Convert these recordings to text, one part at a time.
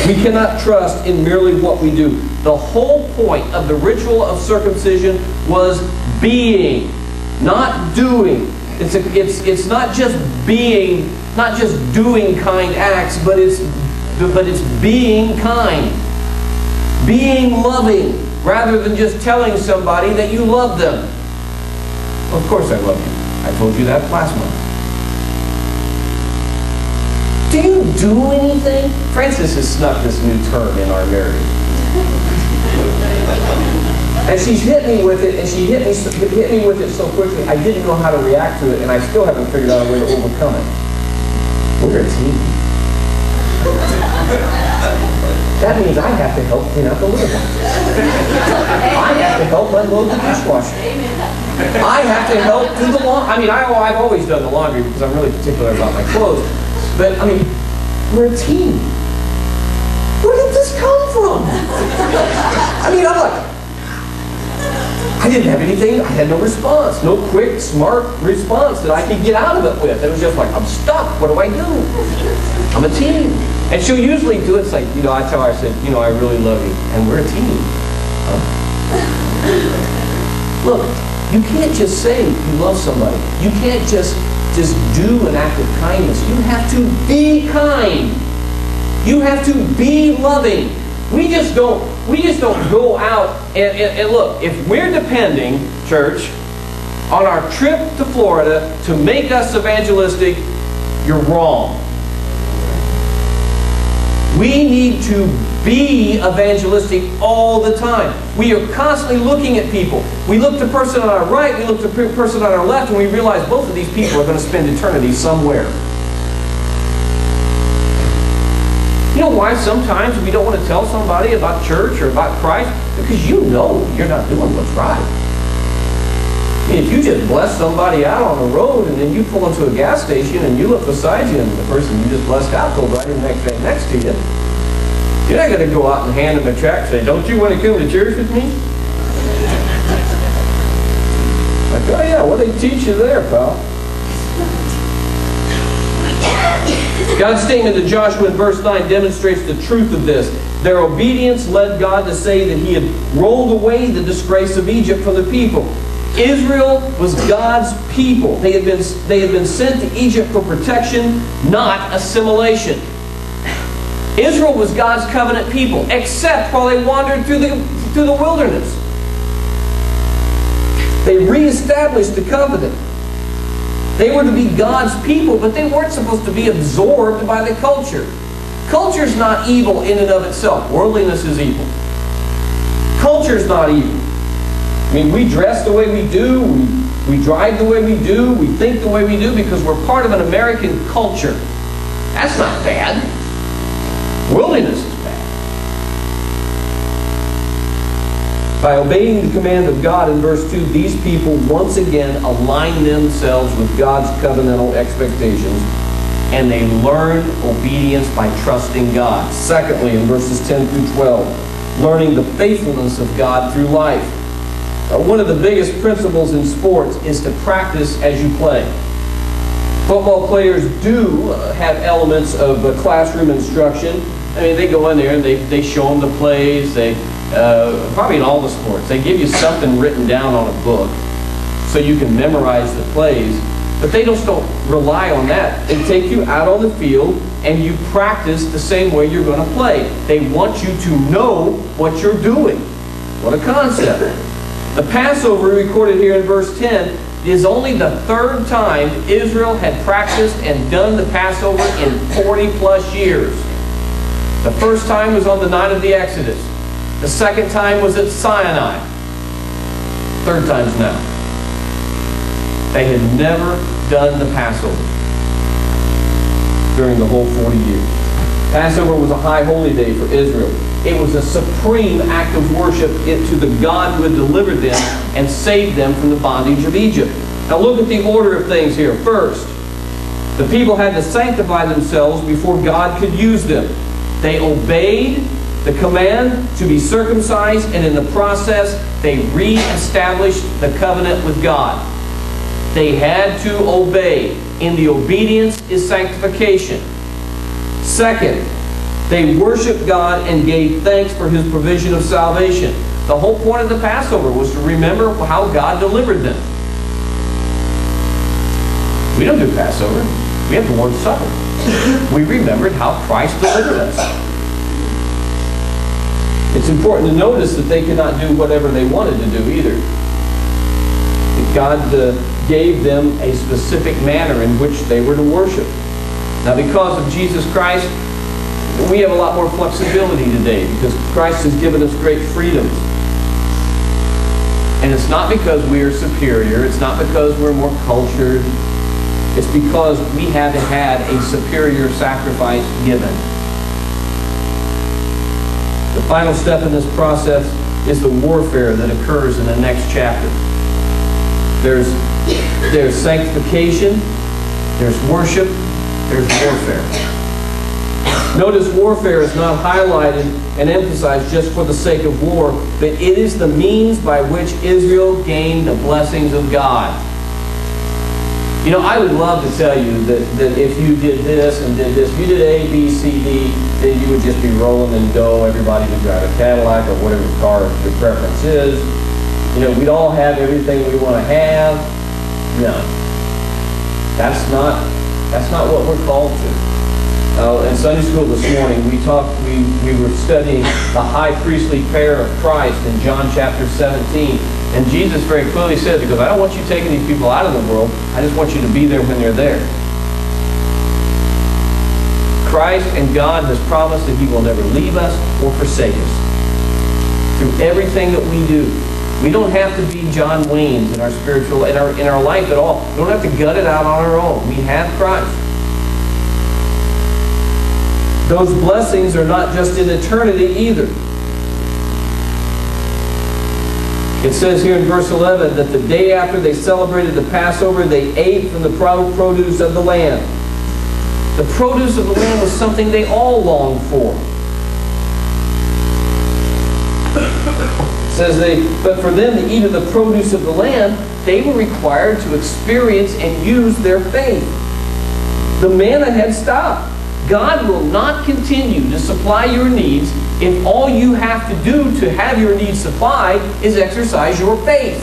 We cannot trust in merely what we do. The whole point of the ritual of circumcision was being, not doing. It's not just being, not just doing kind acts, but it's being kind, being loving, rather than just telling somebody that you love them. Of course I love you. I told you that last month. Do you do anything? Frances has snuck this new term in our marriage. And she's hit me with it, and she hit me with it so quickly, I didn't know how to react to it, and I still haven't figured out a way to overcome it. We're a team. That means I have to help clean out the litter box. I have to help unload the dishwasher. I have to help do the laundry. I mean, I've always done the laundry because I'm really particular about my clothes. But, I mean, we're a team. Where did this come from? I mean, I'm like, I didn't have anything. I had no response. No quick, smart response that I could get out of it with. It was just like, I'm stuck. What do I do? I'm a team. And she'll usually do it. It's like, you know, I tell her, I said, you know, I really love you. And we're a team. Look, you can't just say you love somebody. You can't just do an act of kindness. You have to be kind. You have to be loving. We just don't go out and look, if we're depending, church, on our trip to Florida to make us evangelistic, you're wrong. We need to be evangelistic all the time. We are constantly looking at people. We look at the person on our right, we look at the person on our left, and we realize both of these people are going to spend eternity somewhere. You know why sometimes we don't want to tell somebody about church or about Christ? Because you know you're not doing what's right. I mean, if you just bless somebody out on the road and then you pull into a gas station and you look beside you and the person you just blessed out goes right in next to you, you're not going to go out and hand them a tract and say, don't you want to come to church with me? Like, oh yeah, what do they teach you there, pal? God's statement to Joshua in verse 9 demonstrates the truth of this. Their obedience led God to say that He had rolled away the disgrace of Egypt from the people. Israel was God's people. They had been sent to Egypt for protection, not assimilation. Israel was God's covenant people, except while they wandered through the wilderness. They reestablished the covenant. They were to be God's people, but they weren't supposed to be absorbed by the culture. Culture's not evil in and of itself. Worldliness is evil. Culture's not evil. I mean, we dress the way we do, we drive the way we do, we think the way we do because we're part of an American culture. That's not bad. Worldliness is bad. By obeying the command of God in verse 2, these people once again align themselves with God's covenantal expectations, and they learn obedience by trusting God. Secondly, in verses 10 through 12, learning the faithfulness of God through life. One of the biggest principles in sports is to practice as you play. Football players do have elements of classroom instruction. I mean, they go in there and they show them the plays. They probably in all the sports, they give you something written down on a book so you can memorize the plays. But they just don't rely on that. They take you out on the field and you practice the same way you're going to play. They want you to know what you're doing. What a concept. The Passover recorded here in verse 10 is only the third time Israel had practiced and done the Passover in 40 plus years. The first time was on the night of the Exodus. The second time was at Sinai. Third time's now. They had never done the Passover during the whole 40 years. Passover was a high holy day for Israel. It was a supreme act of worship to the God who had delivered them and saved them from the bondage of Egypt. Now look at the order of things here. First, the people had to sanctify themselves before God could use them. They obeyed the command to be circumcised, and in the process, they re-established the covenant with God. They had to obey. In the obedience is sanctification. Second, They worshiped God and gave thanks for His provision of salvation. The whole point of the Passover was to remember how God delivered them. We don't do Passover. We have the Lord's Supper. We remembered how Christ delivered us. It's important to notice that they could not do whatever they wanted to do either. God gave them a specific manner in which they were to worship. Now, because of Jesus Christ, we have a lot more flexibility today because Christ has given us great freedoms. And it's not because we are superior. It's not because we're more cultured. It's because we haven't had a superior sacrifice given. The final step in this process is the warfare that occurs in the next chapter. There's sanctification, there's worship, there's warfare. Notice warfare is not highlighted and emphasized just for the sake of war, but it is the means by which Israel gained the blessings of God. You know, I would love to tell you that if you did this and did this, if you did A, B, C, D, then you would just be rolling in dough. Everybody would drive a Cadillac or whatever car your preference is. You know, we'd all have everything we want to have. No. That's not what we're called to. In Sunday school this morning, we were studying the high priestly prayer of Christ in John chapter 17. And Jesus very clearly said, because I don't want you taking these people out of the world, I just want you to be there when they're there. Christ and God has promised that He will never leave us or forsake us through everything that we do. We don't have to be John Waynes in our spiritual, in our life at all. We don't have to gut it out on our own. We have Christ. Those blessings are not just in eternity either. It says here in verse 11 that the day after they celebrated the Passover, they ate from the produce of the land. The produce of the land was something they all longed for. It says but for them to eat of the produce of the land, they were required to experience and use their faith. The manna had stopped. God will not continue to supply your needs if all you have to do to have your needs supplied is exercise your faith.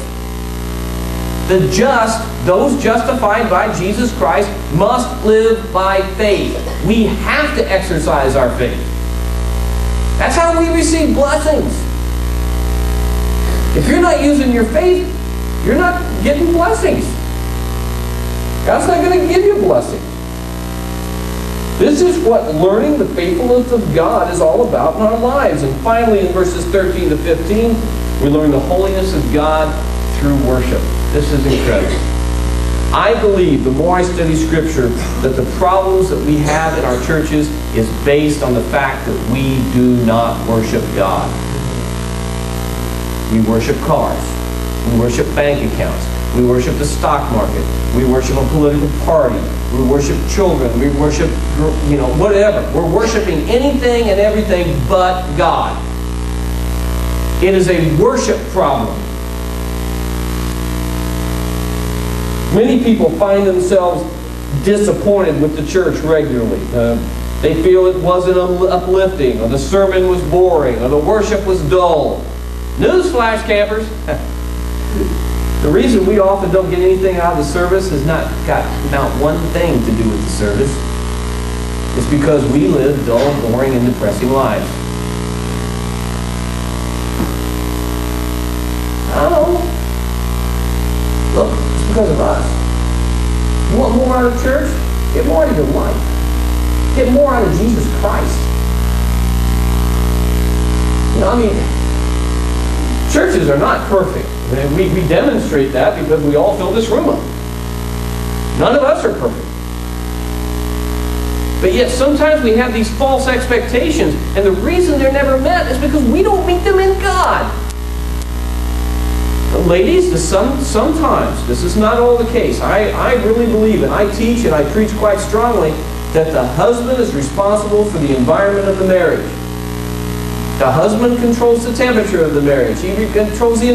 The just, those justified by Jesus Christ, must live by faith. We have to exercise our faith. That's how we receive blessings. If you're not using your faith, you're not getting blessings. God's not going to give you blessings. This is what learning the faithfulness of God is all about in our lives. And finally, in verses 13 to 15, we learn the holiness of God through worship. This is incredible. I believe, the more I study Scripture, that the problems that we have in our churches is based on the fact that we do not worship God. We worship cars. We worship bank accounts. We worship the stock market. We worship a political party. We worship children. We worship, whatever. We're worshiping anything and everything but God. It is a worship problem. Many people find themselves disappointed with the church regularly. They feel it wasn't uplifting, or the sermon was boring, or the worship was dull. Newsflash, campers. The reason we often don't get anything out of the service has not one thing to do with the service. It's because we live dull, boring, and depressing lives. I don't know. Look, it's because of us. You want more out of church? Get more out of your life. Get more out of Jesus Christ. Churches are not perfect. We demonstrate that because we all fill this room up. None of us are perfect. But yet sometimes we have these false expectations, and the reason they're never met is because we don't meet them in God. But ladies, sometimes, this is not all the case. I really believe, and I teach and I preach quite strongly, that the husband is responsible for the environment of the marriage. The husband controls the temperature of the marriage. He controls the environment.